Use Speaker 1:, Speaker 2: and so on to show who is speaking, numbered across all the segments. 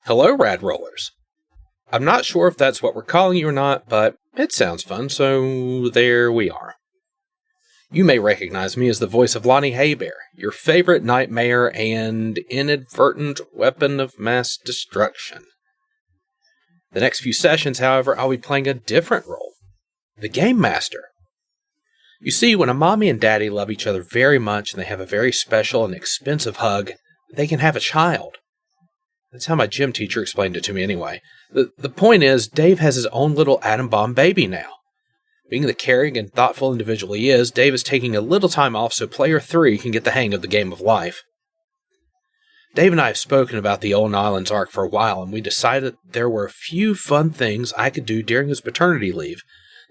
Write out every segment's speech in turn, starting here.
Speaker 1: Hello, Rad Rollers. I'm not sure if that's what we're calling you or not, but it sounds fun, so there we are. You may recognize me as the voice of Lonnie Haybear, your favorite nightmare and inadvertent weapon of mass destruction. The next few sessions, however, I'll be playing a different role, the Game Master. You see, when a mommy and daddy love each other very much and they have a very special and expensive hug, they can have a child. That's how my gym teacher explained it to me anyway. The point is, Dave has his own little atom bomb baby now. Being the caring and thoughtful individual he is, Dave is taking a little time off so player 3 can get the hang of the game of life. Dave and I have spoken about the Olin Islands arc for a while, and we decided there were a few fun things I could do during his paternity leave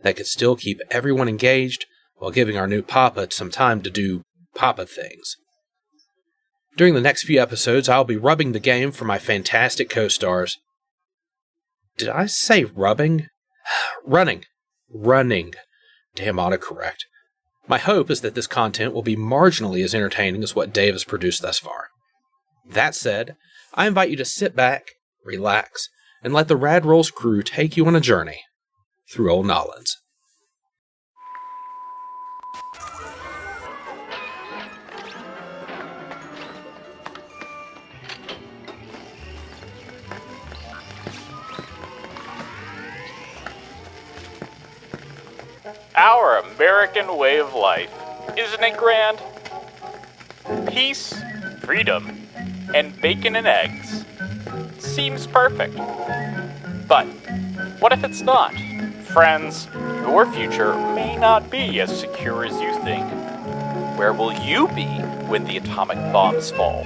Speaker 1: that could still keep everyone engaged while giving our new Papa some time to do Papa things. During the next few episodes, I'll be rubbing the game for my fantastic co-stars. Did I say rubbing? Running. Damn autocorrect. My hope is that this content will be marginally as entertaining as what Dave has produced thus far. That said, I invite you to sit back, relax, and let the Rad Rolls crew take you on a journey through Olin Islands.
Speaker 2: Our American way of life, isn't it grand? Peace, freedom, and bacon and eggs. Seems perfect. But what if it's not? Friends, your future may not be as secure as you think. Where will you be when the atomic bombs fall?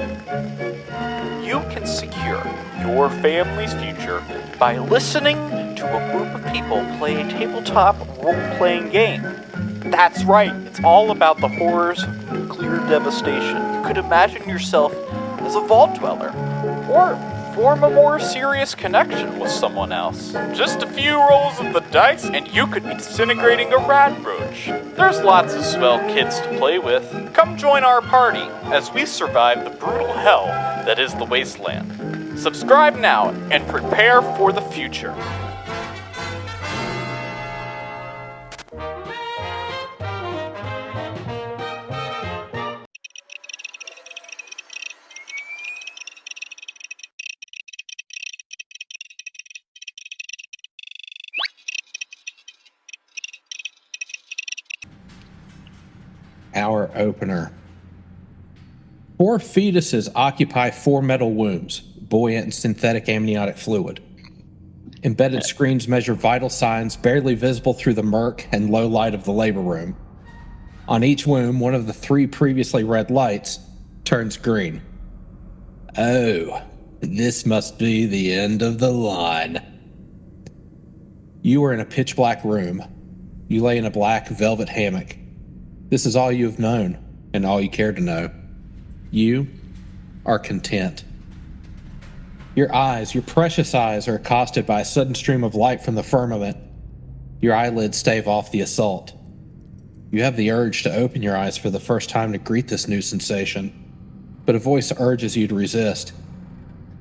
Speaker 2: You can secure your family's future by listening to a group of people play a tabletop role-playing game. That's right, it's all about the horrors of nuclear devastation. You could imagine yourself as a vault dweller, or form a more serious connection with someone else. Just a few rolls of the dice, and you could be disintegrating a radroach. There's lots of swell kids to play with. Come join our party as we survive the brutal hell that is the wasteland. Subscribe now and prepare for the future.
Speaker 1: Our opener. 4 fetuses occupy 4 metal wombs, buoyant and synthetic amniotic fluid. Embedded screens measure vital signs barely visible through the murk and low light of the labor room. On each womb, one of the 3 previously red lights turns green. Oh, this must be the end of the line. You are in a pitch black room. You lay in a black velvet hammock. This is all you have known, and all you care to know. You are content. Your precious eyes, are accosted by a sudden stream of light from the firmament. Your eyelids stave off the assault. You have the urge to open your eyes for the first time to greet this new sensation, but a voice urges you to resist.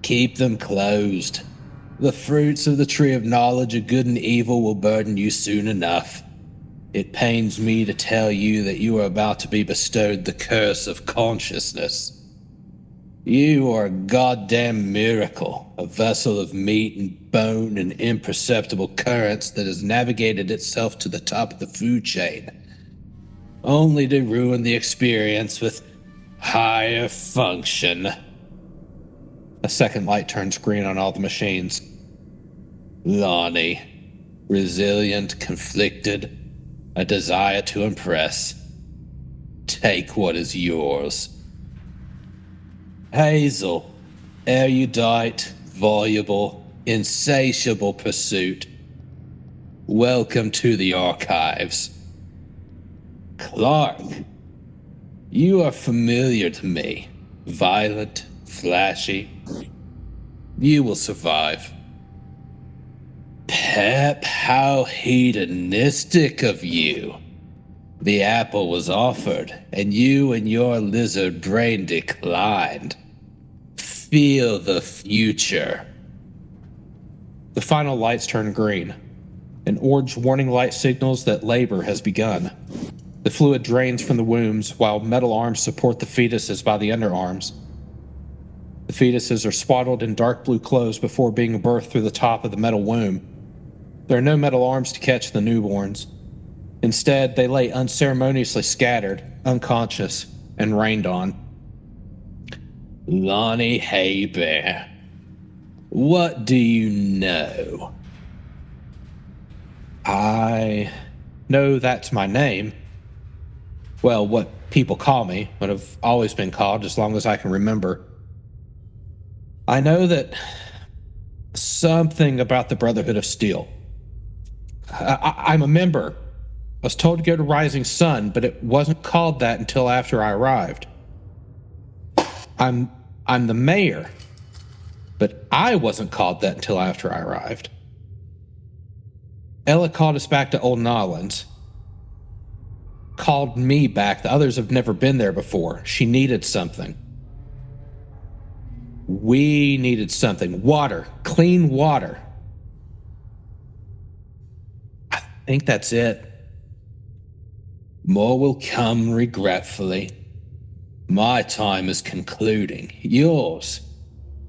Speaker 1: Keep them closed. The fruits of the tree of knowledge of good and evil will burden you soon enough. It pains me to tell you that you are about to be bestowed the curse of consciousness. You are a goddamn miracle, a vessel of meat and bone and imperceptible currents that has navigated itself to the top of the food chain, only to ruin the experience with higher function. A second light turns green on all the machines. Lonnie, resilient, conflicted, a desire to impress. Take what is yours. Hazel, erudite, voluble, insatiable pursuit. Welcome to the archives. Clark, you are familiar to me. Violent, flashy. You will survive. Pep, how hedonistic of you. The apple was offered, and you and your lizard brain declined. Feel the future. The final lights turn green. An orange warning light signals that labor has begun. The fluid drains from the wombs while metal arms support the fetuses by the underarms. The fetuses are swaddled in dark blue clothes before being birthed through the top of the metal womb. There are no metal arms to catch the newborns. Instead, they lay unceremoniously scattered, unconscious, and rained on. Lonnie Haybear, what do you know? I know that's my name. Well, what people call me, what I've always been called as long as I can remember. I know that something about the Brotherhood of Steel. I'm a member. I was told to go to Rising Sun, but it wasn't called that until after I arrived. I'm the mayor, but I wasn't called that until after I arrived. Ella called us back to Old Nolans. Called me back. The others have never been there before. She needed something. We needed something. Water. Clean water. I think that's it. More will come regretfully. My time is concluding. Yours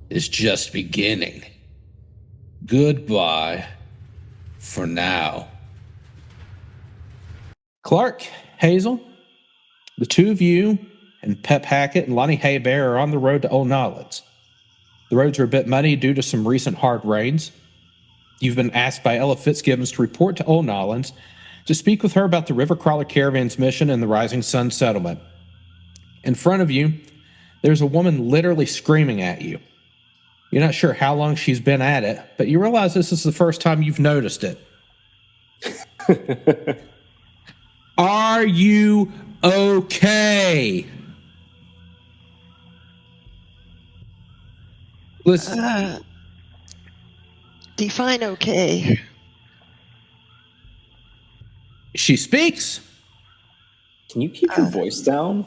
Speaker 1: is just beginning. Goodbye for now. Clark, Hazel, the two of you and Pep Hackett and Lonnie Haybear are on the road to Old Nolans. The roads are a bit muddy due to some recent hard rains. You've been asked by Ella Fitzgibbons to report to Old Nolans to speak with her about the River Crawler Caravan's mission and the Rising Sun settlement. In front of you, there's a woman literally screaming at you. You're not sure how long she's been at it, but you realize this is the first time you've noticed it. Are you okay? Listen.
Speaker 3: Define okay.
Speaker 1: She speaks.
Speaker 4: Can you keep your voice down?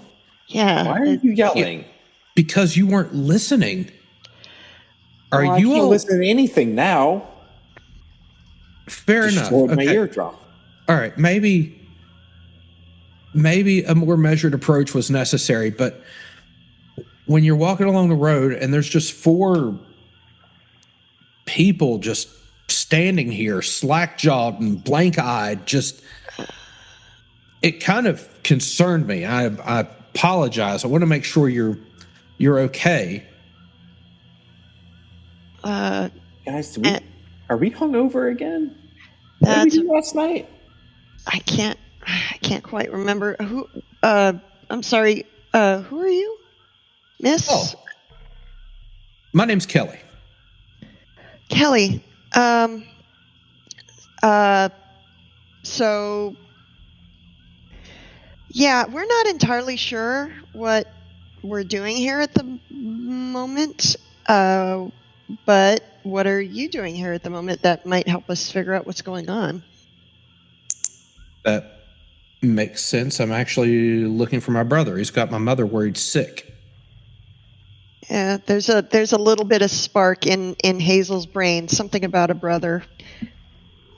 Speaker 3: Yeah.
Speaker 4: Why are you yelling?
Speaker 1: Because you weren't listening. Are
Speaker 4: I
Speaker 1: you
Speaker 4: can't
Speaker 1: all
Speaker 4: listen to anything now?
Speaker 1: Fair enough.
Speaker 4: Destroyed my eardrum.
Speaker 1: All right, maybe a more measured approach was necessary, but when you're walking along the road and there's just four people just standing here, slack-jawed and blank-eyed, just it kind of concerned me. I apologize. I want to make sure you're okay.
Speaker 4: Guys, are we hungover again? What did we do last night?
Speaker 3: I can't quite remember who. I'm sorry. Who are you, Miss?
Speaker 1: Oh, my name's Kelly.
Speaker 3: Kelly. So, yeah, we're not entirely sure what we're doing here at the moment. But what are you doing here at the moment that might help us figure out what's going on?
Speaker 1: That makes sense. I'm actually looking for my brother. He's got my mother worried sick.
Speaker 3: Yeah, there's a little bit of spark in Hazel's brain, something about a brother.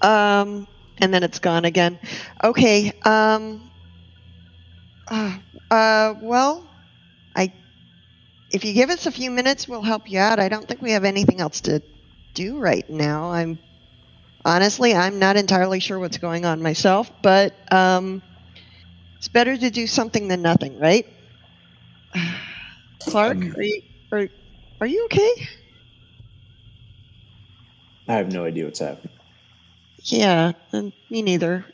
Speaker 3: And then it's gone again. Okay. Well, if you give us a few minutes, we'll help you out. I don't think we have anything else to do right now. I'm not entirely sure what's going on myself, but it's better to do something than nothing, right? Clark, are you okay?
Speaker 4: I have no idea what's happening.
Speaker 3: Yeah, me neither.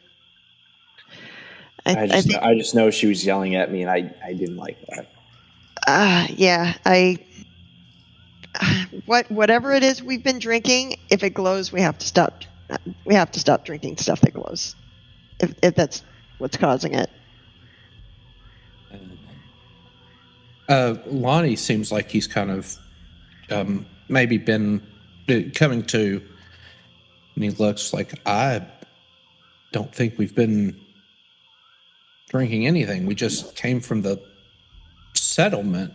Speaker 4: I just know she was yelling at me, and I didn't like that.
Speaker 3: Yeah, whatever it is we've been drinking, if it glows, we have to stop. We have to stop drinking stuff that glows, if that's what's causing it.
Speaker 1: Lonnie seems like he's kind of maybe been coming to, and he looks like, I don't think we've been drinking anything. We just came from the settlement.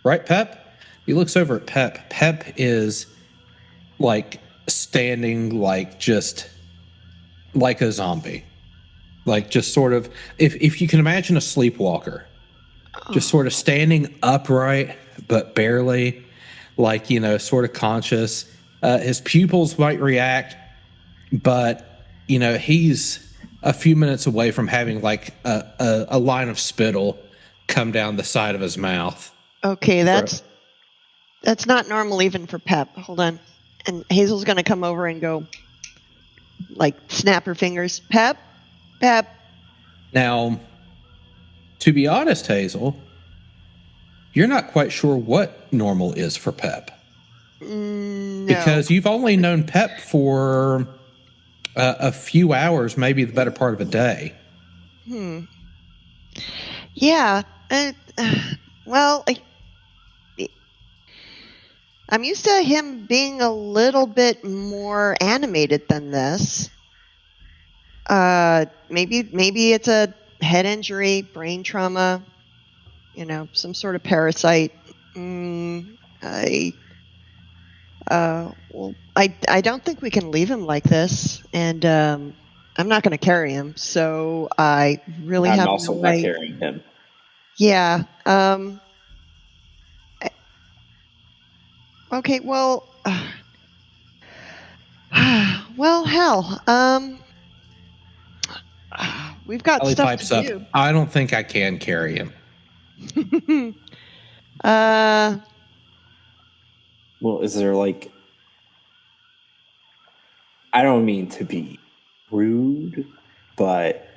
Speaker 1: Right, Pep? He looks over at Pep. Pep is like standing just like a zombie. Like just sort of, if you can imagine a sleepwalker, just sort of standing upright, but barely, sort of conscious. His pupils might react, but, he's a few minutes away from having a line of spittle come down the side of his mouth.
Speaker 3: Okay, that's not normal even for Pep. Hold on. And Hazel's going to come over and go, snap her fingers. Pep.
Speaker 1: Now, to be honest, Hazel, you're not quite sure what normal is for Pep.
Speaker 3: No.
Speaker 1: Because you've only known Pep for a few hours, maybe the better part of a day.
Speaker 3: Yeah. Well, I'm used to him being a little bit more animated than this. Maybe it's a head injury, brain trauma, some sort of parasite. I don't think we can leave him like this, and I'm not going to carry him. So I really have
Speaker 4: I'm also
Speaker 3: no
Speaker 4: not
Speaker 3: way.
Speaker 4: carrying him.
Speaker 3: Yeah. Okay. Well. Well, hell. We've got
Speaker 1: Ellie
Speaker 3: stuff
Speaker 1: pipes
Speaker 3: to
Speaker 1: up.
Speaker 3: do.
Speaker 1: I don't think I can carry him.
Speaker 4: Well, is there I don't mean to be rude, but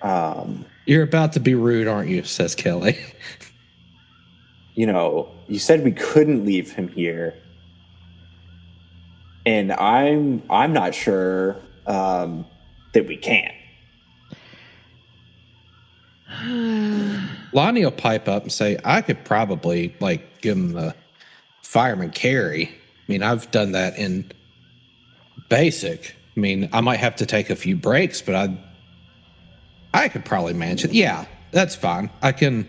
Speaker 1: You're about to be rude, aren't you? Says Kelly.
Speaker 4: You said we couldn't leave him here, and I'm not sure that we can.
Speaker 1: Lonnie will pipe up and say, I could probably give him the fireman carry. I mean, I've done that in basic. I mean, I might have to take a few breaks, but I could probably manage it. Yeah, that's fine. I can,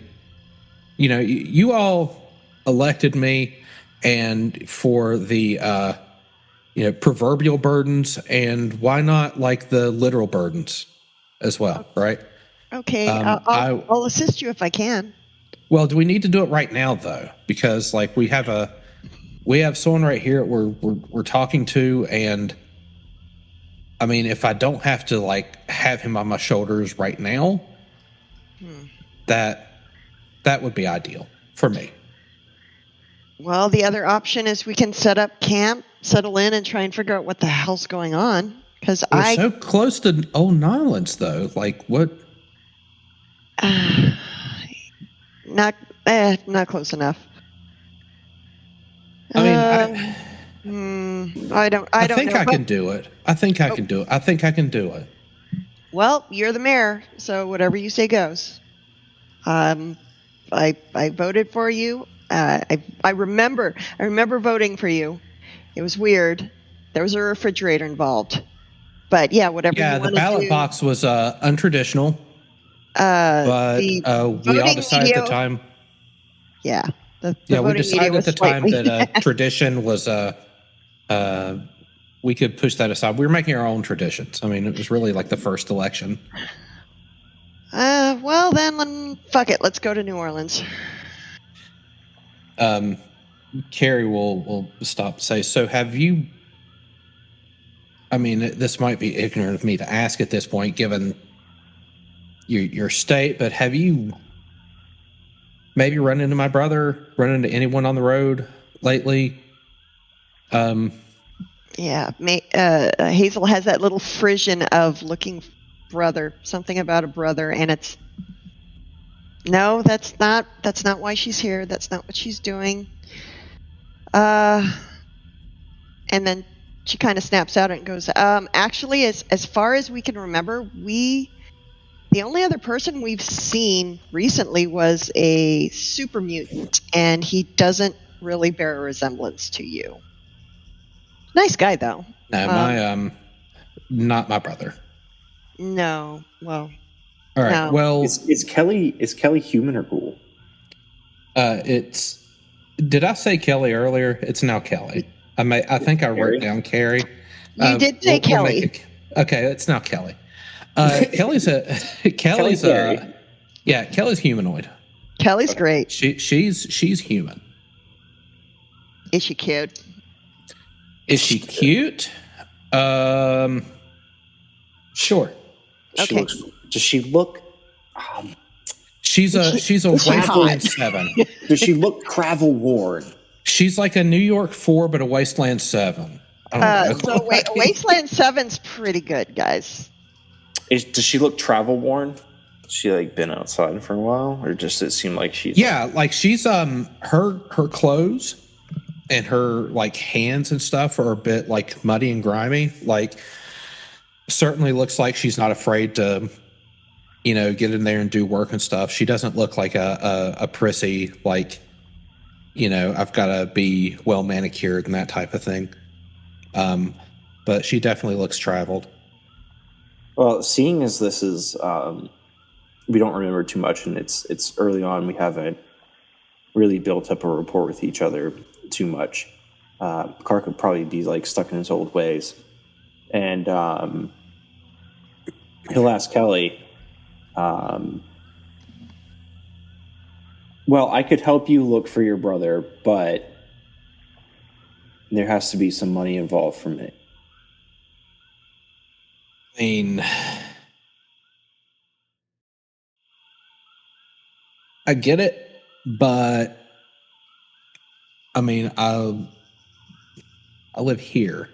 Speaker 1: you all elected me and for the, proverbial burdens, and why not the literal burdens as well, right?
Speaker 3: Okay, I'll assist you if I can.
Speaker 1: Well, do we need to do it right now though? Because we have someone right here we're talking to, and I mean, if I don't have to have him on my shoulders right now, that would be ideal for me.
Speaker 3: Well, the other option is we can set up camp, settle in, and try and figure out what the hell's going on. Because
Speaker 1: we're so close to Old Nolans, though. What?
Speaker 3: Not close enough.
Speaker 1: I
Speaker 3: don't
Speaker 1: think
Speaker 3: know.
Speaker 1: I can do it. I think I can do it. I think I can do it.
Speaker 3: Well, you're the mayor, so whatever you say goes. I voted for you. I remember voting for you. It was weird. There was a refrigerator involved. But yeah, whatever you want to do. Yeah, the
Speaker 1: ballot box was untraditional. But we all decided at the time.
Speaker 3: Yeah.
Speaker 1: We decided at the time that tradition was we could push that aside. We were making our own traditions. I mean, it was really the first election.
Speaker 3: Well, then, fuck it. Let's go to New Orleans.
Speaker 1: Carrie will stop and say, so have you... I mean, this might be ignorant of me to ask at this point, given your state, but have you maybe run into my brother, run into anyone on the road lately?
Speaker 3: Yeah, Hazel has that little frisson of looking brother, something about a brother, and it's no, that's not why she's here. That's not what she's doing. And then she kind of snaps out and goes, actually, as far as we can remember, the only other person we've seen recently was a super mutant, and he doesn't really bear a resemblance to you. Nice guy, though.
Speaker 1: No, not my brother.
Speaker 3: No, well.
Speaker 1: All right.
Speaker 3: No.
Speaker 1: Well,
Speaker 4: is Kelly human or ghoul?
Speaker 1: Did I say Kelly earlier? It's now Kelly. I think I wrote down Carrie.
Speaker 3: You did say Kelly.
Speaker 1: Okay, it's now Kelly. Kelly's humanoid.
Speaker 3: Kelly's great.
Speaker 1: She's human.
Speaker 3: Is she cute?
Speaker 1: Is she cute? Sure.
Speaker 3: Okay.
Speaker 4: Does she look?
Speaker 1: She's a Wasteland 7.
Speaker 4: Does she look travel worn?
Speaker 1: She's like a New York 4, but a Wasteland 7. I don't know.
Speaker 3: So Wasteland 7's pretty good, guys.
Speaker 4: Does she look travel worn? Has she like been outside for a while, or just it seemed like she's?
Speaker 1: Yeah, like she's her clothes and her like hands and stuff are a bit like muddy and grimy. Like certainly looks like she's not afraid to, get in there and do work and stuff. She doesn't look like a prissy like, I've got to be well manicured and that type of thing. But she definitely looks traveled.
Speaker 4: Well, seeing as this is, we don't remember too much, and it's early on. We haven't really built up a rapport with each other too much. Clark could probably be like stuck in his old ways, and he'll ask Kelly. Well, I could help you look for your brother, but there has to be some money involved for me.
Speaker 1: I mean, I get it, but I mean, I live here.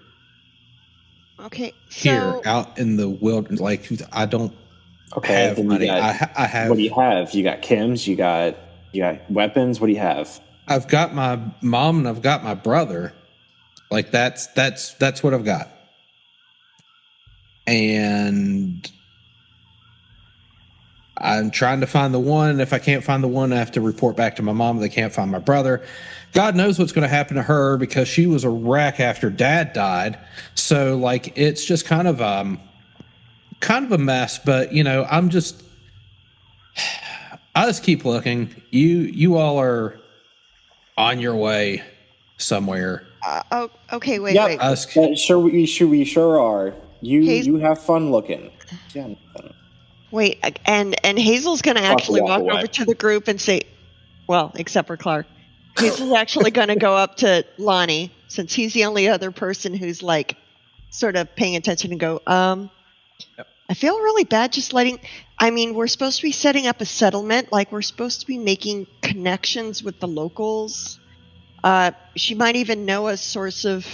Speaker 3: Okay,
Speaker 1: here out in the wilderness. Like I don't have money. I have.
Speaker 4: What do you have? You got chems. You got weapons. What do you have?
Speaker 1: I've got my mom and I've got my brother. Like that's what I've got. And I'm trying to find the one. If I can't find the one, I have to report back to my mom. They can't find my brother. God knows what's going to happen to her because she was a wreck after Dad died. So like it's just kind of a mess. But I just keep looking. You all are on your way somewhere.
Speaker 3: Okay. Wait.
Speaker 4: We sure are. You have fun looking. Yeah.
Speaker 3: Wait, and Hazel's going to actually walk over to the group and say, well, except for Clark. Hazel's actually going to go up to Lonnie, since he's the only other person who's like sort of paying attention and go,
Speaker 1: Yep.
Speaker 3: I feel really bad just we're supposed to be setting up a settlement. Like we're supposed to be making connections with the locals. She might even know a source of,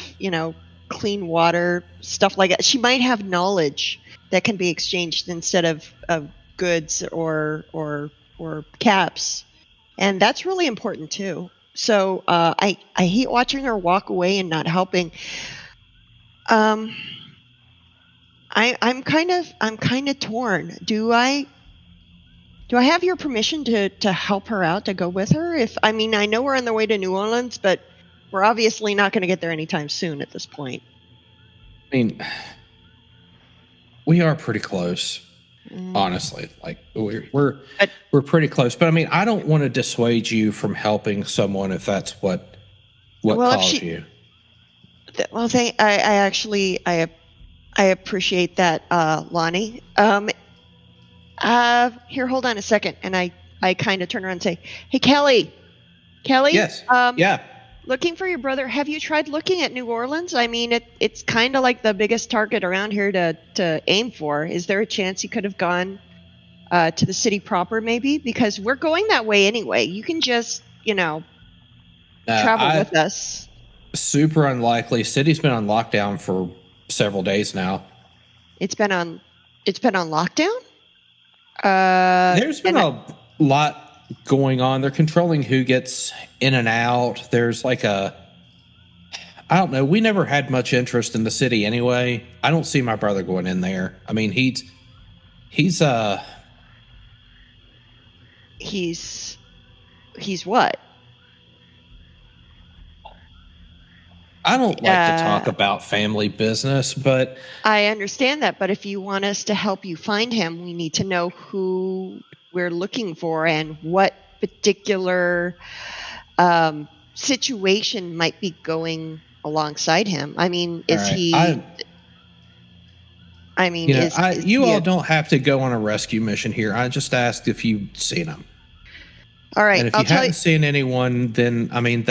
Speaker 3: clean water, stuff like that. She might have knowledge that can be exchanged instead of goods or caps. And that's really important too. So I hate watching her walk away and not helping. I'm kind of torn. Do I have your permission to help her out, to go with her? I know we're on the way to New Orleans, but we're obviously not going to get there anytime soon at this point.
Speaker 1: I mean, we are pretty close, honestly. Like we're pretty close. But I mean, I don't want to dissuade you from helping someone if that's what calls you.
Speaker 3: Well, I appreciate that, Lonnie. Here, hold on a second, and I kind of turn around and say, "Hey, Kelly."
Speaker 1: Yes. Yeah.
Speaker 3: Looking for your brother. Have you tried looking at New Orleans? I mean, it's kind of like the biggest target around here to aim for. Is there a chance you could have gone to the city proper, maybe? Because we're going that way anyway. You can just, travel with us.
Speaker 1: Super unlikely. City's been on lockdown for several days now.
Speaker 3: It's been on lockdown?
Speaker 1: There's been a lot going on. They're controlling who gets in and out. There's like I don't know. We never had much interest in the city anyway. I don't see my brother going in there. I mean, he's what? I don't like to talk about family business, but
Speaker 3: I understand that. But if you want us to help you find him, we need to know who we're looking for and what particular situation might be going alongside him. I mean, is he I mean,
Speaker 1: You know,
Speaker 3: is
Speaker 1: you
Speaker 3: he
Speaker 1: all don't have to go on a rescue mission here. I just asked if you've seen him.
Speaker 3: all right?
Speaker 1: And if
Speaker 3: I'll
Speaker 1: you
Speaker 3: tell
Speaker 1: haven't
Speaker 3: you.
Speaker 1: seen anyone, then I mean,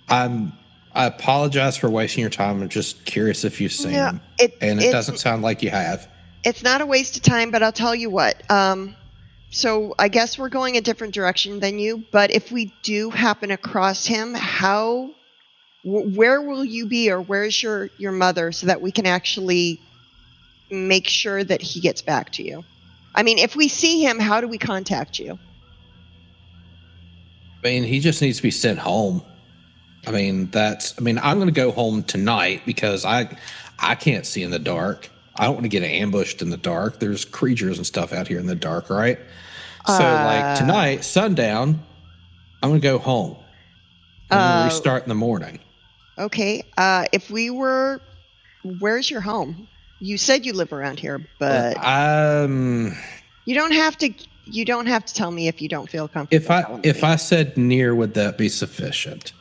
Speaker 1: I apologize for wasting your time. I'm just curious if you've seen
Speaker 3: No,
Speaker 1: him, and it doesn't sound like you have.
Speaker 3: It's not a waste of time, but I'll tell you what. So I guess we're going a different direction than you. But if we do happen across him, where will you be, or where's your mother, so that we can actually make sure that he gets back to you? I mean, if we see him, how do we contact you?
Speaker 1: I mean, he just needs to be sent home. I mean, I'm going to go home tonight because I can't see in the dark. I don't want to get ambushed in the dark. There's creatures and stuff out here in the dark, right? So, like tonight, sundown, I'm going to go home. I'm going to restart in the morning.
Speaker 3: Okay. Where's your home? You said you live around here, but you don't have to. You don't have to tell me if you don't feel comfortable.
Speaker 1: If I said near, would that be sufficient?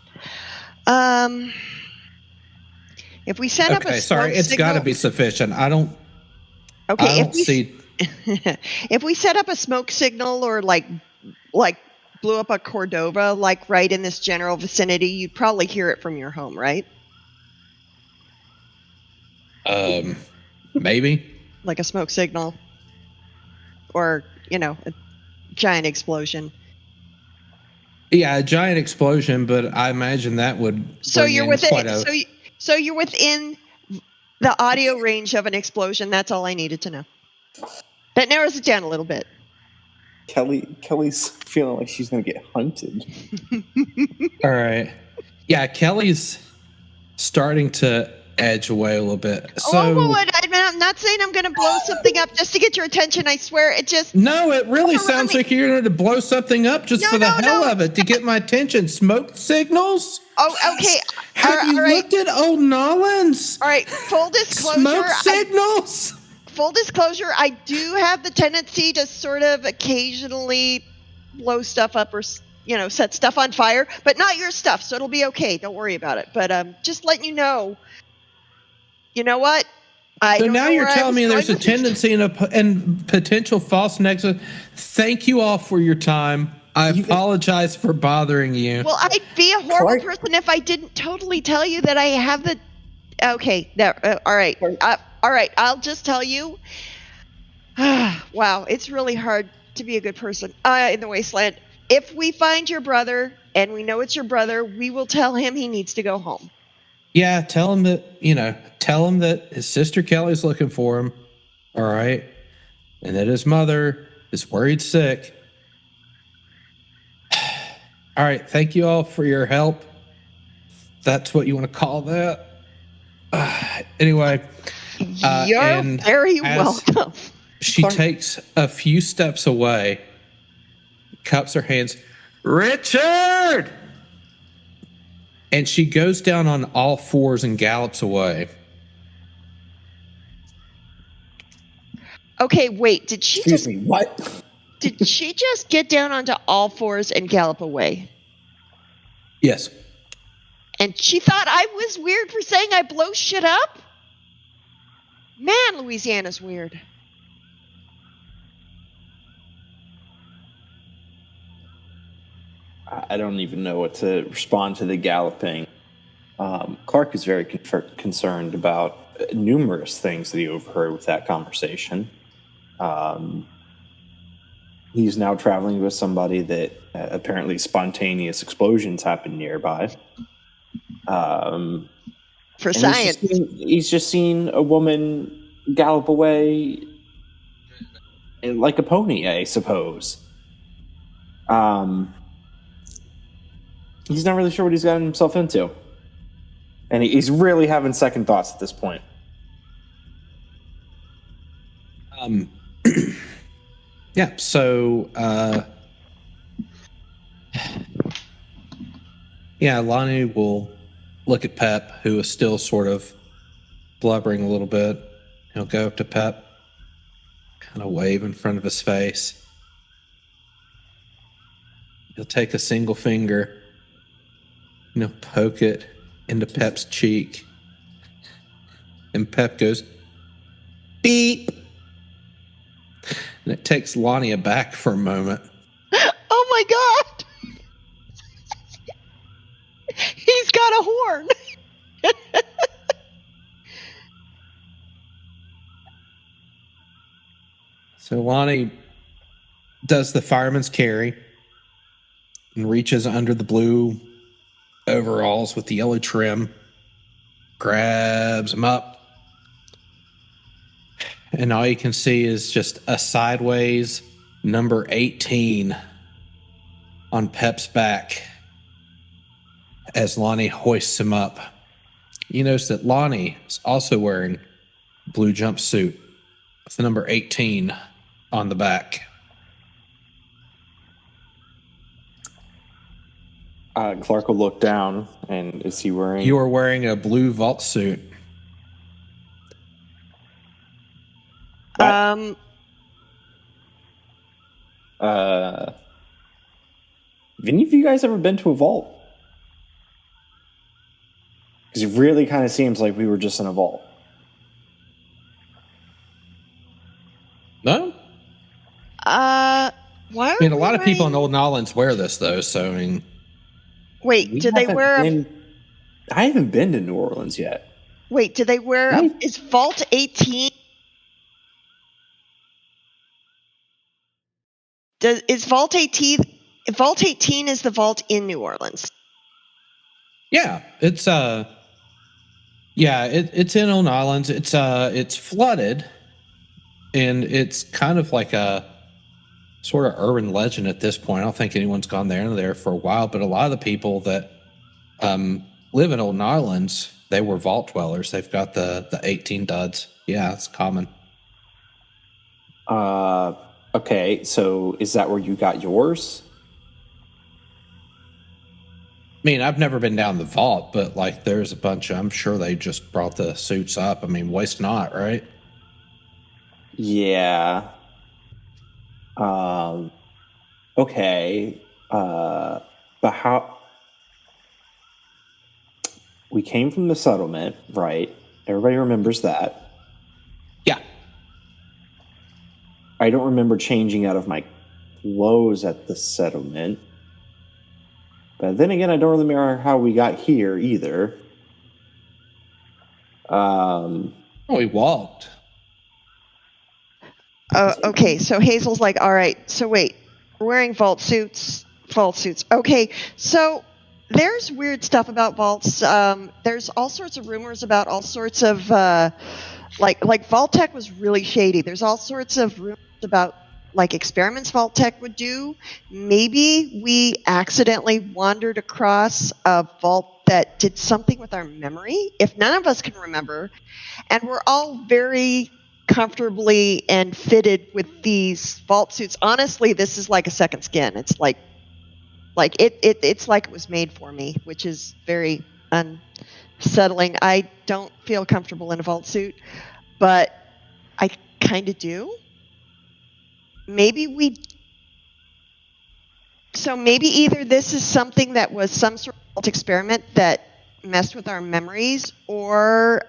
Speaker 3: If we set up a smoke
Speaker 1: it's got to
Speaker 3: signal,
Speaker 1: be sufficient.
Speaker 3: okay.
Speaker 1: I don't see.
Speaker 3: If we set up a smoke signal, or like blew up a Cordova, like right in this general vicinity, you'd probably hear it from your home, right?
Speaker 1: Maybe.
Speaker 3: Like a smoke signal, or a giant explosion.
Speaker 1: Yeah, a giant explosion, but I imagine that would.
Speaker 3: So you're within. So you're within the audio range of an explosion. That's all I needed to know. That narrows it down a little bit.
Speaker 4: Kelly's feeling like she's going to get hunted.
Speaker 1: All right. Yeah, Kelly's starting to edge away a little bit. So,
Speaker 3: I'm not saying I'm going to blow something up just to get your attention. I swear, it just...
Speaker 1: No, it really sounds like you're going to blow something up just for the hell of it, to get my attention. Smoke signals?
Speaker 3: Oh, okay.
Speaker 1: Have you looked at old Nolans?
Speaker 3: All right, full disclosure.
Speaker 1: Smoke signals?
Speaker 3: Full disclosure, I do have the tendency to sort of occasionally blow stuff up or, set stuff on fire, but not your stuff, so it'll be okay. Don't worry about it. But just letting you know, you know what?
Speaker 1: So now you're telling me there's a tendency and potential false nexus. Thank you all for your time. I apologize for bothering you.
Speaker 3: Well, I'd be a horrible person if I didn't totally tell you that I have the... Okay, all right. All right, I'll just tell you. Wow, it's really hard to be a good person in the wasteland. If we find your brother, and we know it's your brother, we will tell him he needs to go home.
Speaker 1: Yeah, tell him that his sister Kelly's looking for him, all right? And that his mother is worried sick. All right, thank you all for your help. That's what you want to call that. Anyway,
Speaker 3: you're very welcome.
Speaker 1: She takes a few steps away, cups her hands. Richard! And she goes down on all fours and gallops away.
Speaker 3: Okay, wait. Did she
Speaker 4: Excuse me, what?
Speaker 3: Did she just get down onto all fours and gallop away?
Speaker 1: Yes.
Speaker 3: And she thought I was weird for saying I blow shit up? Man, Louisiana's weird.
Speaker 4: I don't even know what to respond to the galloping. Clark is very concerned about numerous things that he overheard with that conversation. He's now traveling with somebody that apparently spontaneous explosions happen nearby.
Speaker 3: For science.
Speaker 4: He's just seen a woman gallop away like a pony, I suppose. He's not really sure what he's gotten himself into. And he's really having second thoughts at this point.
Speaker 1: Yeah, so Lonnie will look at Pep, who is still sort of blubbering a little bit. He'll go up to Pep, kind of wave in front of his face. He'll take a single finger, poke it into Pep's cheek. And Pep goes, beep. And it takes Lonnie aback for a moment.
Speaker 3: Oh my god! He's got a horn!
Speaker 1: So Lonnie does the fireman's carry and reaches under the blue overalls with the yellow trim, grabs them up, and all you can see is just a sideways number 18 on Pep's back as Lonnie hoists him up. You notice that Lonnie is also wearing a blue jumpsuit with the number 18 on the back.
Speaker 4: Clark will look down, and is he wearing...
Speaker 1: You are wearing a blue vault suit.
Speaker 3: Um,
Speaker 4: Have any of you guys ever been to a vault? Because it really kind of seems like we were just in a vault.
Speaker 1: No?
Speaker 3: why
Speaker 1: I
Speaker 3: are
Speaker 1: mean, a
Speaker 3: we
Speaker 1: lot of people in
Speaker 3: wearing-
Speaker 1: Old Nolans wear this, though, so, I mean...
Speaker 3: Wait,
Speaker 4: We
Speaker 3: did they
Speaker 4: haven't
Speaker 3: wear
Speaker 4: been- I haven't been to New Orleans yet.
Speaker 3: Wait, did they wear
Speaker 4: Right.
Speaker 3: is Vault 18? Is Vault 18 Vault 18 is the vault in New Orleans?
Speaker 1: Yeah, it's it's in Old Nolans. It's flooded, and it's kind of like a sort of urban legend at this point. I don't think anyone's gone there for a while, but a lot of the people that live in Old Nolans, they were vault dwellers. They've got the 18 duds. Yeah, it's common.
Speaker 4: Okay, so is that where you got yours?
Speaker 1: I mean, I've never been down the vault, but like there's a bunch I'm sure they just brought the suits up. I mean, waste not, right?
Speaker 4: Yeah. Okay. But how... We came from the settlement, right? Everybody remembers that.
Speaker 1: Yeah.
Speaker 4: I don't remember changing out of my clothes at the settlement. But then again, I don't remember how we got here either.
Speaker 3: Oh,
Speaker 1: We walked.
Speaker 3: Okay, so Hazel's like, all right, so wait, we're wearing vault suits. Okay, so there's weird stuff about vaults. There's all sorts of rumors about all sorts of, like Vault Tech was really shady. There's all sorts of rumors about like experiments Vault Tech would do. Maybe we accidentally wandered across a vault that did something with our memory, if none of us can remember, and we're all very comfortably and fitted with these vault suits. Honestly, this is like a second skin. It's like it's like it was made for me, which is very unsettling. I don't feel comfortable in a vault suit, but I kind of do. Maybe either this is something that was some sort of vault experiment that messed with our memories, or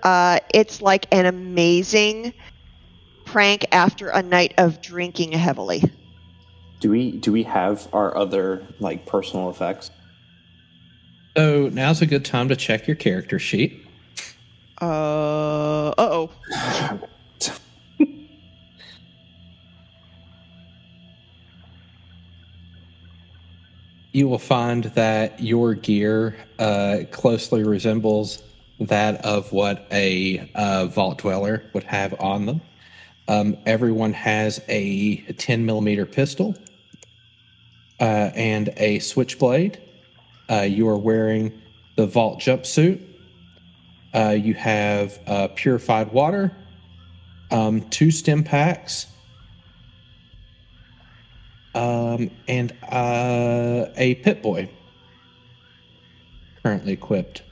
Speaker 3: it's like an amazing prank after a night of drinking heavily.
Speaker 4: Do we have our other like personal effects?
Speaker 1: So now's a good time to check your character sheet.
Speaker 3: Uh-oh.
Speaker 1: You will find that your gear closely resembles that of what a vault dweller would have on them. Everyone has a 10 millimeter pistol and a switchblade. You are wearing the vault jumpsuit. You have purified water, 2 stim packs, and a pit boy currently equipped.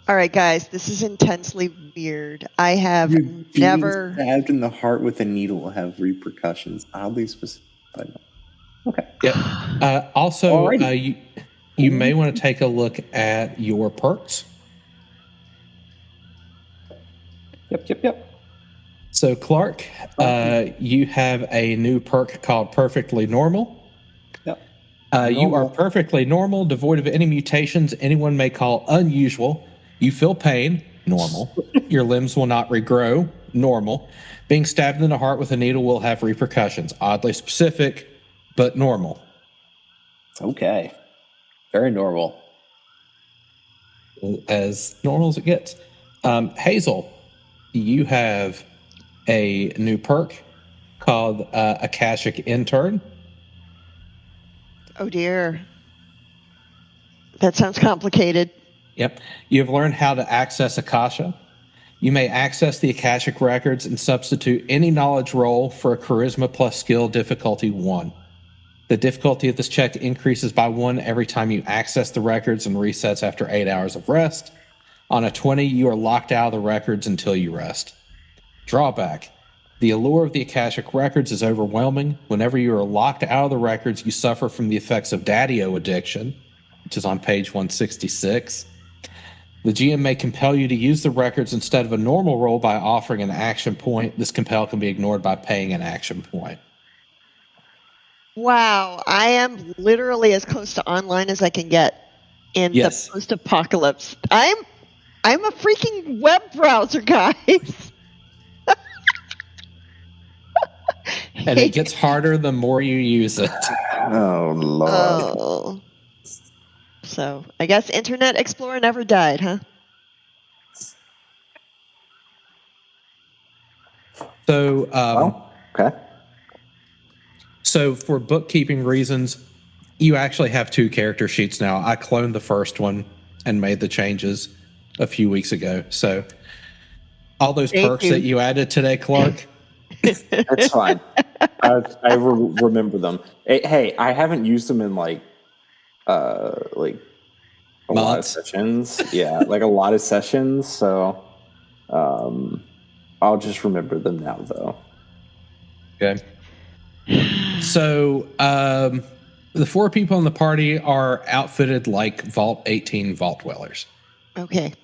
Speaker 3: All right, guys, this is intensely weird. I have never...
Speaker 4: Being stabbed in the heart with a needle will have repercussions. Oddly specific. Okay.
Speaker 1: Yep. Also, you may want to take a look at your perks.
Speaker 4: Yep.
Speaker 1: So, Clark, you have a new perk called Perfectly Normal.
Speaker 4: Yep.
Speaker 1: You are perfectly normal, devoid of any mutations anyone may call unusual. You feel pain, normal. Your limbs will not regrow, normal. Being stabbed in the heart with a needle will have repercussions. Oddly specific, but normal.
Speaker 4: Okay. Very normal.
Speaker 1: As normal as it gets. Hazel, you have a new perk called Akashic Intern.
Speaker 3: Oh dear. That sounds complicated.
Speaker 1: Yep. You have learned how to access Akasha. You may access the Akashic records and substitute any knowledge roll for a Charisma plus Skill difficulty 1. The difficulty of this check increases by 1 every time you access the records and resets after 8 hours of rest. On a 20, you are locked out of the records until you rest. Drawback. The allure of the Akashic records is overwhelming. Whenever you are locked out of the records, you suffer from the effects of Daddy-O addiction, which is on page 166. The GM may compel you to use the records instead of a normal roll by offering an action point. This compel can be ignored by paying an action point.
Speaker 3: Wow, I am literally as close to online as I can get in the post-apocalypse. I'm a freaking web browser, guys.
Speaker 1: And it gets harder the more you use it.
Speaker 4: Oh, Lord.
Speaker 3: Oh. So, I guess Internet Explorer never died, huh?
Speaker 1: So,
Speaker 4: okay.
Speaker 1: So for bookkeeping reasons, you actually have 2 character sheets now. I cloned the first one and made the changes a few weeks ago. So all those perks that you added today, Clark.
Speaker 4: That's fine. I remember them. Hey, I haven't used them in like a lot of sessions. Yeah, like a lot of sessions. So I'll just remember them now, though.
Speaker 1: Okay. So the 4 people in the party are outfitted like Vault 18 Vault Dwellers.
Speaker 3: Okay.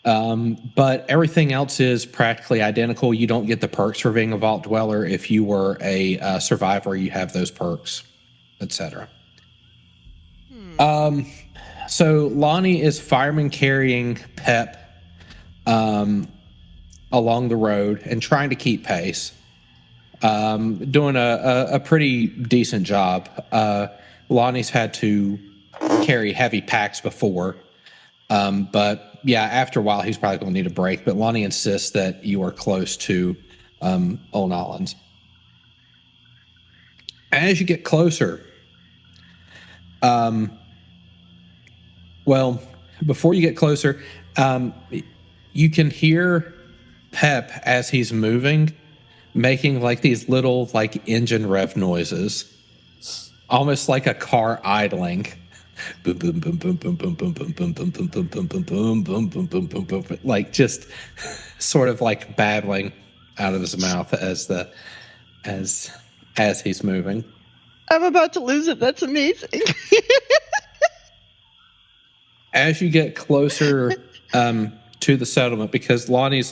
Speaker 1: But everything else is practically identical. You don't get the perks for being a Vault Dweller. If you were a survivor, you have those perks, etc. So Lonnie is fireman carrying Pep along the road and trying to keep pace. Doing a pretty decent job. Lonnie's had to carry heavy packs before, but yeah, after a while he's probably going to need a break. But Lonnie insists that you are close to Old Nolans. As you get closer, well, before you get closer, you can hear Pep as he's moving, making like these little like engine rev noises, almost like a car idling. Boom boom boom boom boom boom boom boom boom boom boom boom boom boom boom boom boom boom boom boom, like just sort of like babbling out of his mouth as he's moving.
Speaker 3: I'm about to lose it. That's amazing.
Speaker 1: As you get closer to the settlement, because Lonnie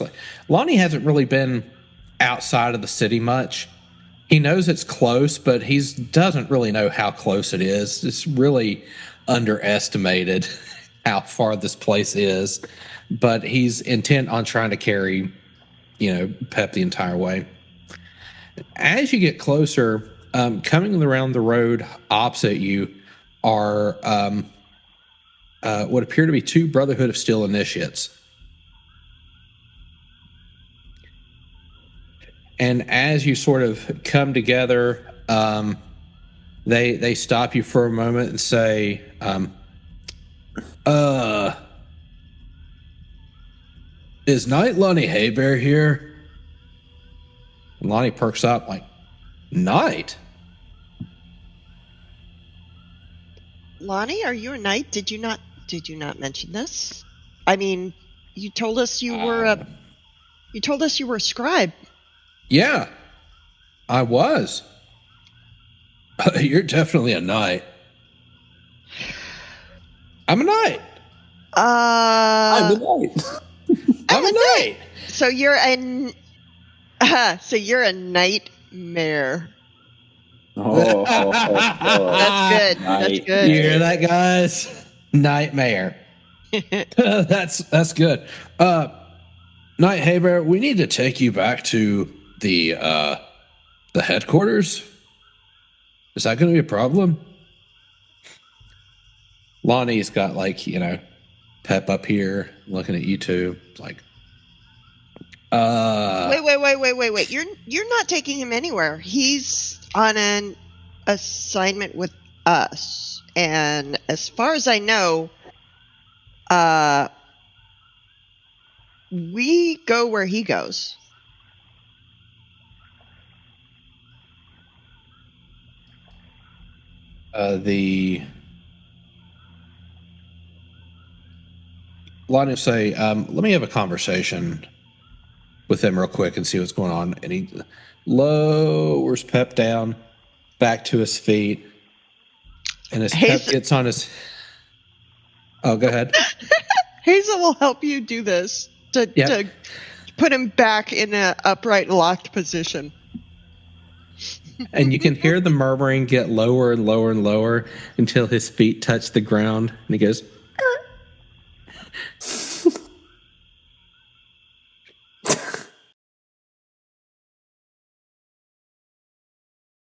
Speaker 1: hasn't really been outside of the city much. He knows it's close, but he doesn't really know how close it is. It's really underestimated how far this place is, but he's intent on trying to carry, Pep the entire way. As you get closer, coming around the road opposite you are what appear to be 2 Brotherhood of Steel initiates. And as you sort of come together, they stop you for a moment and say, is Knight Lonnie Haybear here? And Lonnie perks up like, Knight?
Speaker 3: Lonnie, are you a knight? Did you not mention this? I mean, you told us you were a scribe.
Speaker 1: Yeah, I was. You're definitely a knight. I'm a knight.
Speaker 4: I'm a knight.
Speaker 1: I'm a knight.
Speaker 3: So you're a nightmare.
Speaker 4: Oh,
Speaker 3: That's good. That's
Speaker 4: Night.
Speaker 3: good.
Speaker 1: You hear that, guys? Nightmare. That's good. Knight Haybear, we need to take you back to the headquarters. Is that going to be a problem? Lonnie's got Pep up here looking at you two. It's like,
Speaker 3: Wait. You're not taking him anywhere. He's on an assignment with us. And as far as I know, we go where he goes.
Speaker 1: Lonnie will say, let me have a conversation with him real quick and see what's going on. And he lowers Pep down back to his feet. And as Pep gets on his... Oh, go ahead.
Speaker 3: Hazel will help you do this to put him back in an upright, locked position.
Speaker 1: And you can hear the murmuring get lower and lower and lower until his feet touch the ground. And he goes...